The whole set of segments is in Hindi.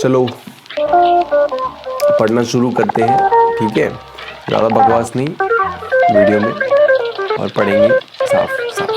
चलो पढ़ना शुरू करते हैं, ठीक है। ज़्यादा बकवास नहीं वीडियो में, और पढ़ेंगे साफ साफ।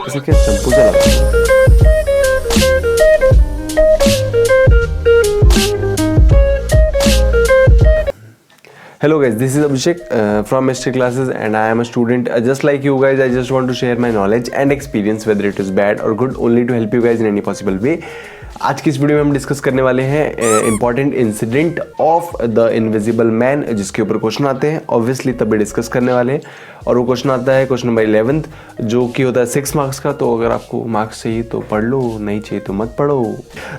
ऐसे क्या शैम्पू से लगा। Hello guys, this is Abhishek from Mystery Classes and I am a student. Just like you guys, I just want to share my knowledge and experience, whether it is bad or good, only to help you guys in any possible way. आज की इस वीडियो में हम डिस्कस करने वाले हैं important incident of the invisible man, जिसके ऊपर क्वेश्चन आते हैं ऑब्वियसली तभी डिस्कस करने वाले हैं। और वो क्वेश्चन आता है क्वेश्चन नंबर 11, जो कि होता है 6 मार्क्स का। तो अगर आपको मार्क्स चाहिए तो पढ़ लो, नहीं चाहिए तो मत पढ़ो।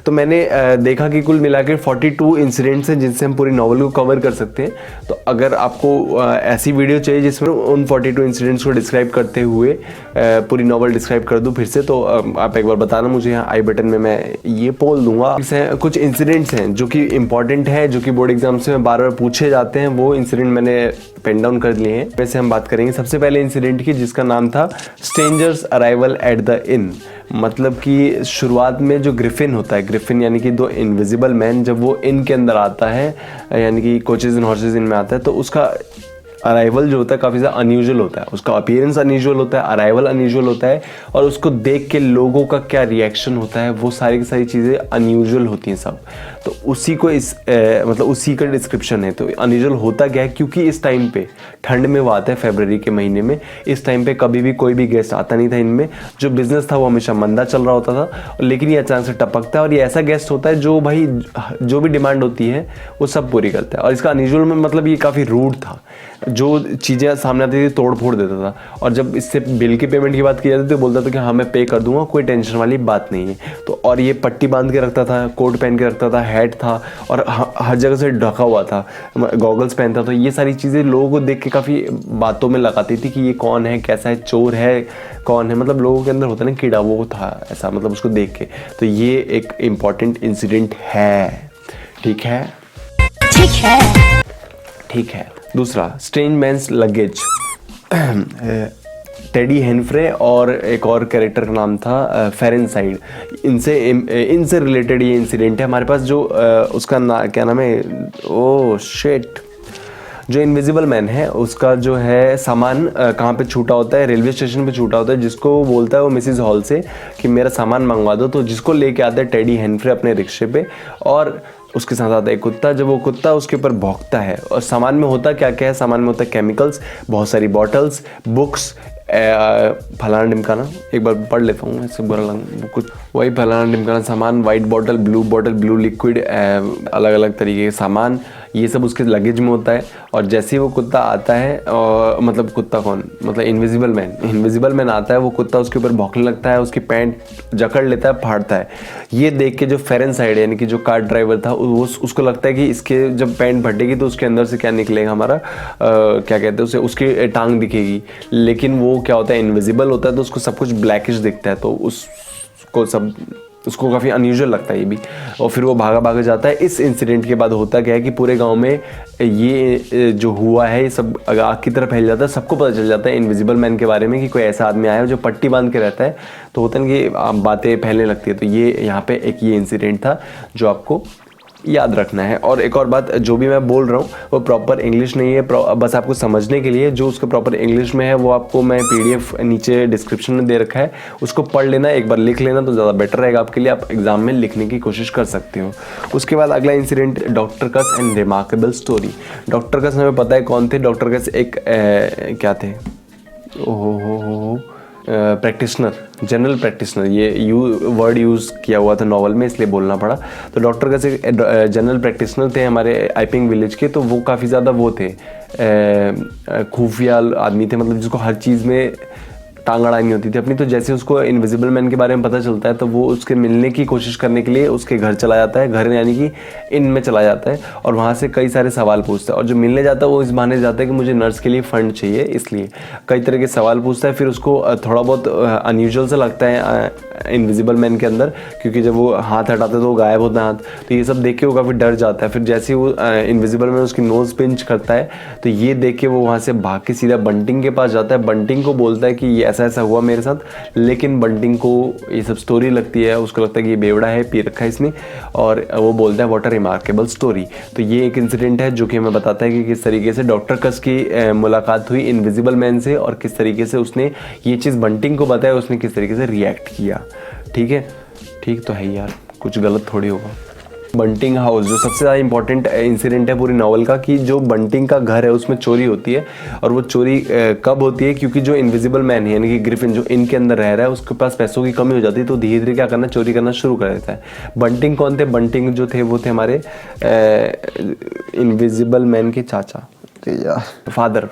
तो मैंने देखा कि कुल मिला के 42 इंसिडेंट्स हैं जिनसे हम पूरी नॉवल को कवर कर सकते हैं। तो अगर आपको ऐसी वीडियो चाहिए जिसमें उन 42 इंसिडेंट्स को डिस्क्राइब करते हुए पूरी नॉवल डिस्क्राइब कर दूँ फिर से, तो आप एक बार बताना मुझे, यहाँ आई बटन में मैं ये बोल दूंगा। कुछ इंसिडेंट्स हैं जो कि इंपॉर्टेंट है, जो कि बोर्ड एग्जाम से बार बार पूछे जाते हैं। वो इंसिडेंट मैंने पेन डाउन कर लिए हैं, वैसे हम बात करेंगे सबसे पहले इंसिडेंट की, जिसका नाम था strangers arrival at the in. मतलब कि शुरुआत में जो ग्रिफिन होता है, ग्रिफिन यानी कि दो इनविजिबल मैन, जब वो इन के अंदर आता है, यानी कि कोचेज एंड हॉर्सेज इन में आता है, तो उसका अराइवल जो होता है काफ़ी ज़्यादा अनयूजुअल होता है। उसका अपीयरेंस अनयूजुअल होता है, अराइवल अनयूजुअल होता है, और उसको देख के लोगों का क्या रिएक्शन होता है, वो सारी की सारी चीज़ें अनयूजुअल होती हैं सब। तो उसी को मतलब उसी का डिस्क्रिप्शन है। तो अनयूजुअल होता क्या है, क्योंकि इस टाइम पे ठंड में वो आता है, फरवरी के महीने में। इस टाइम पे कभी भी कोई भी गेस्ट आता नहीं था इनमें। जो बिजनेस था वो हमेशा मंदा चल रहा होता था, लेकिन ये अचानक से टपकता है। और ये ऐसा गेस्ट होता है जो भाई जो भी डिमांड होती है वो सब पूरी करता है। और इसका अनयूजुअल में मतलब ये काफ़ी रूड था, जो चीज़ें सामने आती थी तोड़ फोड़ देता था। और जब इससे बिल की पेमेंट की बात की जाती थी तो बोलता था कि हाँ मैं पे कर दूंगा, कोई टेंशन वाली बात नहीं है। तो और ये पट्टी बांध के रखता था, कोट पहन के रखता था, हैट था, और हर जगह से ढका हुआ था, गॉगल्स पहनता था। तो ये सारी चीज़ें लोगों को देख के काफ़ी बातों में लगाती थी कि ये कौन है, कैसा है, चोर है, कौन है। मतलब लोगों के अंदर होता है ना कीड़ा, वो था ऐसा, मतलब उसको देख के। तो ये एक इम्पॉर्टेंट इंसिडेंट है, ठीक है, ठीक है, ठीक है। दूसरा, स्ट्रेंज मैन्स लगेज। टेडी हेनफ्रे और एक और कैरेक्टर का नाम था फेरेनसाइड। इनसे रिलेटेड ये इंसिडेंट है हमारे पास। जो उसका क्या नाम है, ओह शिट, जो इनविजिबल मैन है उसका जो है सामान कहाँ पे छूटा होता है, रेलवे स्टेशन पे छूटा होता है, जिसको वो बोलता है वो मिसिज हॉल से कि मेरा सामान मंगवा दो। तो जिसको लेके आता है टेडी हेनफ्रे अपने रिक्शे पे, और उसके साथ आता है एक कुत्ता। जब वो कुत्ता उसके ऊपर भौंकता है, और सामान में होता क्या क्या है, सामान में होता है केमिकल्स, बहुत सारी बॉटल्स, बुक्स, फलाना ढिमकाना, एक बार पढ़ लेता हूँ ऐसे बुरा लगा कुछ, वही फलाना ढिमकाना सामान, वाइट बॉटल, ब्लू लिक्विड, अलग अलग तरीके के सामान, ये सब उसके लगेज में होता है। और जैसे ही वो कुत्ता आता है, मतलब कुत्ता कौन, मतलब इनविजिबल मैन आता है, वो कुत्ता उसके ऊपर भौंकने लगता है, उसकी पैंट जकड़ लेता है, फाड़ता है। ये देख के जो फेरेनसाइड यानी कि जो कार ड्राइवर था, वो उसको लगता है कि इसके जब पैंट फटेगी तो उसके अंदर से क्या निकलेगा, हमारा क्या कहते हैं उसे, उसकी टांग दिखेगी। लेकिन वो क्या होता है, इनविजिबल होता है, तो उसको सब कुछ ब्लैकिश दिखता है, तो उसको काफ़ी अनयूजुअल लगता है ये भी। और फिर वो भागा जाता है। इस इंसिडेंट के बाद होता क्या है कि पूरे गांव में ये जो हुआ है ये सब आग की तरह फैल जाता है। सबको पता चल जाता है इनविजिबल मैन के बारे में कि कोई ऐसा आदमी आया है जो पट्टी बांध के रहता है। तो होता है कि बातें फैलने लगती है। तो ये यहाँ पे एक ये इंसिडेंट था जो आपको याद रखना है। और एक और बात, जो भी मैं बोल रहा हूँ वो प्रॉपर इंग्लिश नहीं है, बस आपको समझने के लिए। जो उसका प्रॉपर इंग्लिश में है वो आपको मैं PDF नीचे डिस्क्रिप्शन में दे रखा है, उसको पढ़ लेना, एक बार लिख लेना तो ज़्यादा बेटर रहेगा आपके लिए। आप एग्जाम में लिखने की कोशिश कर सकते हो। उसके बाद अगला इंसिडेंट, डॉक्टर कस एंड रिमार्केबल स्टोरी। डॉक्टर कस हमें पता है कौन थे। डॉक्टर कस एक क्या थे, ओहो प्रैक्टिशनर, जनरल प्रैक्टिशनर, ये वर्ड यूज़ किया हुआ था नॉवल में इसलिए बोलना पड़ा। तो डॉक्टर का से जनरल प्रैक्टिशनर थे हमारे आइपिंग विलेज के। तो वो काफ़ी ज़्यादा वो थे, खुफिया आदमी थे, मतलब जिसको हर चीज़ में टांग अड़ानी होती थी अपनी। तो जैसे उसको इनविजिबल मैन के बारे में पता चलता है तो वो उसके मिलने की कोशिश करने के लिए उसके घर चला जाता है, घर यानी कि इन में चला जाता है, और वहाँ से कई सारे सवाल पूछता है। और जो मिलने जाता है वो इस बहाने जाता है कि मुझे नर्स के लिए फ़ंड चाहिए, इसलिए कई तरह के सवाल पूछता है। फिर उसको थोड़ा बहुत अनयूजुअल सा लगता है इनविजिबल मैन के अंदर, क्योंकि जब वो हाथ हटाते तो वो गायब होता है हाथ। तो ये सब देख के वो काफ़ी डर जाता है। फिर जैसे ही वो इनविजिबल मैन उसकी नोज़ पिंच करता है तो ये देख के वो वहाँ से भाग के सीधा बंटिंग के पास जाता है। बंटिंग को बोलता है कि ये ऐसा ऐसा हुआ मेरे साथ, लेकिन बंटिंग को ये सब स्टोरी लगती है, उसको लगता है कि ये बेवड़ा है, पी रखा है इसने, और वो बोलता है व्हाट अ रिमार्केबल स्टोरी। तो ये एक इंसिडेंट है जो कि हमें बताता है कि किस तरीके से डॉक्टर कस की मुलाकात हुई इनविजिबल मैन से, और किस तरीके से उसने ये चीज़ बंटिंग को बताया, उसने किस तरीके से रिएक्ट किया। ठीक है, ठीक तो है यार, कुछ गलत थोड़ी होगा। बंटिंग हाउस जो सबसे ज़्यादा इंपॉर्टेंट इंसिडेंट है पूरी नावल का, कि जो बंटिंग का घर है उसमें चोरी होती है। और वो चोरी कब होती है, क्योंकि जो इनविजिबल मैन है यानी कि ग्रिफिन जो इनके अंदर रह रहा है उसके पास पैसों की कमी हो जाती है, तो धीरे धीरे क्या करना, चोरी करना शुरू कर देता है। बंटिंग कौन थे? बंटिंग जो थे वो थे हमारे इनविजिबल मैन के चाचा, फादर,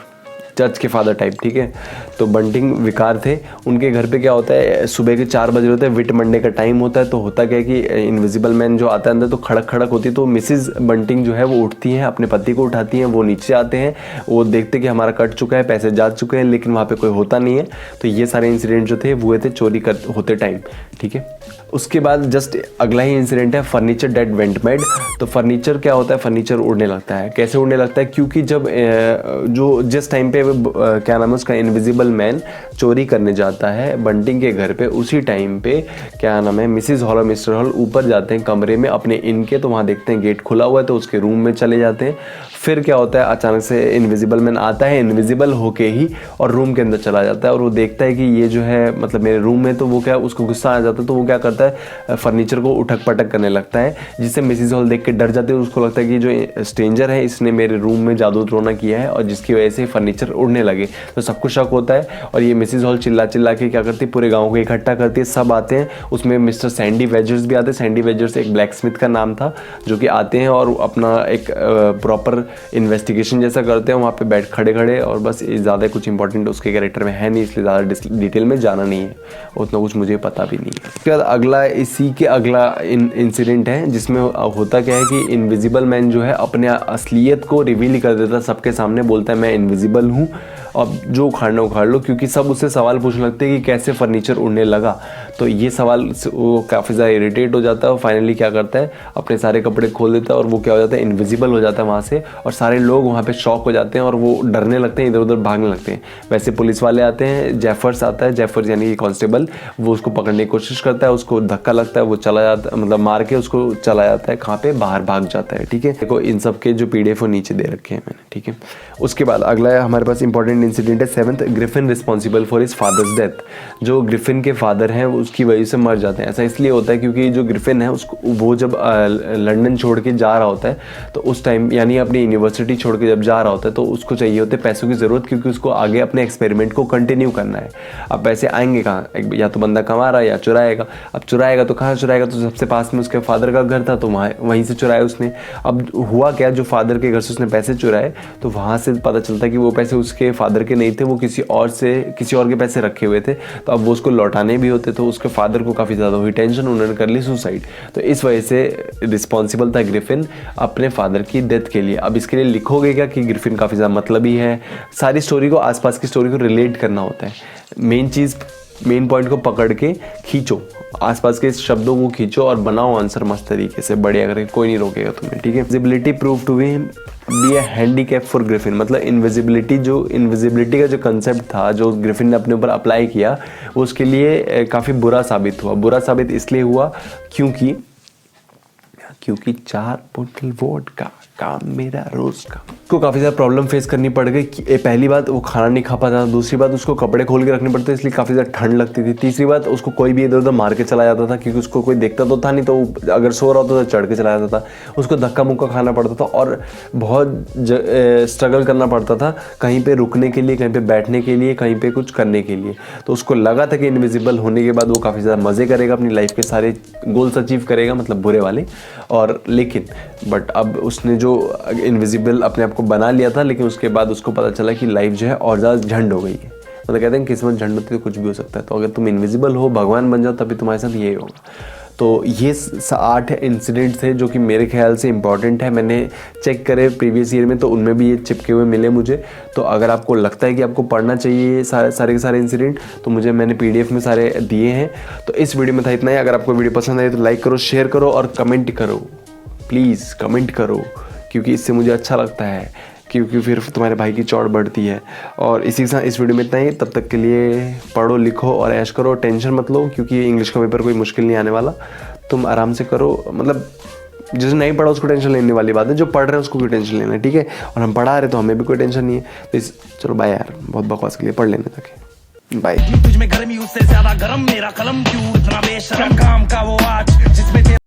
चर्च के फादर टाइप। ठीक है, तो बंटिंग विकार थे। उनके घर पे क्या होता है, सुबह के 4 बजे होते हैं, विट मंडे का टाइम होता है। तो होता क्या है कि इनविजिबल मैन जो आता है अंदर तो खड़क खड़क होती है, तो मिसिज बंटिंग जो है वो उठती हैं, अपने पति को उठाती हैं, वो नीचे आते हैं, वो देखते कि हमारा कट चुका है, पैसे जा चुके हैं, लेकिन वहाँ पे कोई होता नहीं है। तो ये सारे इंसिडेंट जो थे हुए थे चोरी होते टाइम। ठीक है, उसके बाद जस्ट अगला ही इंसिडेंट है फर्नीचर डेट वेंट मेड। तो फर्नीचर क्या होता है, फर्नीचर उड़ने लगता है। कैसे उड़ने लगता है, क्योंकि जब जो जिस टाइम पे क्या नाम है उसका इनविजिबल मैन चोरी करने जाता है बंटिंग के घर पे, उसी टाइम पे क्या नाम है मिसिज हॉल और मिस्टर हॉल ऊपर जाते हैं कमरे में अपने इनके, तो वहाँ देखते हैं गेट खुला हुआ है, तो उसके रूम में चले जाते हैं। फिर क्या होता है, अचानक से इनविजिबल मैन आता है इनविजिबल होके ही, और रूम के अंदर चला जाता है, और वो देखता है कि ये जो है मतलब मेरे रूम में, तो वो क्या, उसको गुस्सा आ जाता है, तो वो क्या करता है फर्नीचर को उठक पटक करने लगता है, जिससे मिसिज हॉल देख के डर जाते हैं। उसको लगता है कि जो स्ट्रेंजर है इसने मेरे रूम में जादू टोना किया है, और जिसकी वजह से फर्नीचर उड़ने लगे। तो सबको शक होता है, और ये मिसिज हॉल चिल्ला चिल्ला के क्या करती है, पूरे गाँव को इकट्ठा करती है, सब आते हैं। उसमें मिस्टर सैंडी वेजर्स भी आते हैं। सैंडी वेजर्स एक ब्लैक स्मिथ का नाम था, जो कि आते हैं और अपना एक प्रॉपर इन्वेस्टिगेशन जैसा करते हैं वहाँ पे बैठ खड़े खड़े। और बस ज़्यादा कुछ इंपॉर्टेंट उसके कैरेक्टर में है नहीं, इसलिए ज़्यादा डिटेल में जाना नहीं है, उतना कुछ मुझे पता भी नहीं है। उसके बाद अगला इसी के अगला इंसिडेंट है, जिसमें होता क्या है कि इनविजिबल मैन जो है अपने असलियत को रिवील कर देता है सबके सामने, बोलता है मैं इनविजिबल हूँ, अब जो उखाड़ना उखाड़ लो, क्योंकि सब उससे सवाल पूछने लगते हैं कि कैसे फर्नीचर उड़ने लगा। तो ये सवाल वो काफ़ी ज़्यादा इरिटेट हो जाता है, और फाइनली क्या करता है, अपने सारे कपड़े खोल देता है, और वो क्या हो जाता है, इनविजिबल हो जाता है वहाँ से। और सारे लोग वहाँ पे शॉक हो जाते हैं और वो डरने लगते हैं, इधर उधर भागने लगते हैं। वैसे पुलिस वाले आते हैं, जेफर्स आता है, जेफर्स यानी कि कांस्टेबल, वो उसको पकड़ने की कोशिश करता है, उसको धक्का लगता है, वो चला जाता है, मतलब मार के उसको चला जाता है, कहाँ पे, बाहर भाग जाता है। ठीक है, देखो इन सब के जो PDF वो नीचे दे रखे हैं मैंने। ठीक है, उसके बाद अगला हमारे पास इंपॉर्टेंट इंसिडेंट है 7th, Griffin responsible for his father's death. जो ग्रिफिन के फादर हैं उसकी वजह से मर जाते हैं। ऐसा इसलिए होता है क्योंकि जो ग्रिफिन है उसको, वो जब लंदन छोड़ के जा रहा होता है, तो उस टाइम यानी अपनी यूनिवर्सिटी छोड़ के जब जा रहा होता है, तो उसको चाहिए होते पैसों की ज़रूरत, क्योंकि उसको आगे अपने एक्सपेरिमेंट को कंटिन्यू करना है। अब पैसे आएंगे कहाँ, या तो बंदा कमा रहा है या चुराएगा। अब चुराएगा तो कहाँ चुराएगा, तो सबसे पास में उसके फादर का घर था, तो वहीं से चुराया उसने। अब हुआ क्या, जो फादर के घर से उसने पैसे चुराए, तो वहाँ से पता चलता है कि वो पैसे उसके फादर के नहीं थे, वो किसी और के पैसे रखे हुए थे। तो अब वो उसको लौटाने भी होते, तो उसके फादर को काफ़ी ज़्यादा हुई टेंशन, उन्होंने कर ली सुसाइड। तो इस वजह से रिस्पॉन्सिबल था ग्रिफिन अपने फादर की डेथ के लिए। अब इसके लिए लिखोगे क्या कि ग्रिफिन काफ़ी ज़्यादा मतलबी है, सारी स्टोरी को, आसपास की स्टोरी को रिलेट करना होता है। मेन पॉइंट को पकड़ के खींचो, आसपास के शब्दों को खींचो और बनाओ आंसर मस्त तरीके से, बढ़िया करके, कोई नहीं रोकेगा तुम्हें। ठीक है, visibility prove to be a handicap for Griffin. मतलब इनविजिबिलिटी का जो कंसेप्ट था, जो ग्रिफिन ने अपने ऊपर अप्लाई किया, वो उसके लिए काफ़ी बुरा साबित हुआ। बुरा साबित इसलिए हुआ क्योंकि 4 बोतल वोडका काम मेरा रोज का। उसको काफ़ी ज़्यादा प्रॉब्लम फेस करनी पड़ गई। पहली बात, वो खाना नहीं खा पाता था। दूसरी बात, उसको कपड़े खोल के रखने पड़ते इसलिए काफ़ी ज़्यादा ठंड लगती थी। तीसरी बात, उसको कोई भी इधर उधर मार के चला जाता था, क्योंकि उसको कोई देखता तो था नहीं, तो अगर सो रहा होता तो चढ़ के चला जाता था। उसको धक्का मुक्का खाना पड़ता था और बहुत स्ट्रगल करना पड़ता था, कहीं पे रुकने के लिए, कहीं पे बैठने के लिए, कहीं पे कुछ करने के लिए। तो उसको लगा था कि इनविजिबल होने के बाद वो काफ़ी ज़्यादा मज़े करेगा, अपनी लाइफ के सारे गोल्स अचीव करेगा, मतलब बुरे वाले। और लेकिन बट अब उसने जो इनविजिबल अपने आप को बना लिया था, लेकिन उसके बाद उसको पता चला कि लाइफ जो है और ज़्यादा झंड हो गई है। मतलब कहते हैं किस्मत झंड होती है तो कुछ भी हो सकता है। तो अगर तुम इनविजिबल हो, भगवान बन जाओ, तभी तुम्हारे साथ यही होगा। तो ये 8 इंसिडेंट्स थे जो कि मेरे ख्याल से इंपॉर्टेंट है। मैंने चेक करे प्रीवियस ईयर में तो उनमें भी ये चिपके हुए मिले मुझे। तो अगर आपको लगता है कि आपको पढ़ना चाहिए सारे के सारे इंसिडेंट तो मैंने PDF में सारे दिए हैं। तो इस वीडियो में था इतना ही। अगर आपको वीडियो पसंद आए तो लाइक करो, शेयर करो और कमेंट करो, प्लीज़ कमेंट करो, क्योंकि इससे मुझे अच्छा लगता है, क्योंकि फिर तुम्हारे भाई की चौड़ बढ़ती है। और इसी के साथ इस वीडियो में इतना ही। तब तक के लिए पढ़ो, लिखो और ऐश करो, टेंशन मत लो, क्योंकि इंग्लिश का पेपर कोई मुश्किल नहीं आने वाला। तुम आराम से करो, मतलब जिसने नहीं पढ़ा उसको टेंशन लेने वाली बात है, जो पढ़ रहे हैं उसको भी टेंशन लेना है, ठीक है। और हम पढ़ा रहे तो हमें भी कोई टेंशन नहीं है। तो चलो बाय यार, बहुत बकवास के लिए पढ़ लेने तक, बाय। तुझ में गर्मी उससे ज्यादा गरम, मेरा कलम क्यों इतना बेशरम, काम का वो आज जिसमें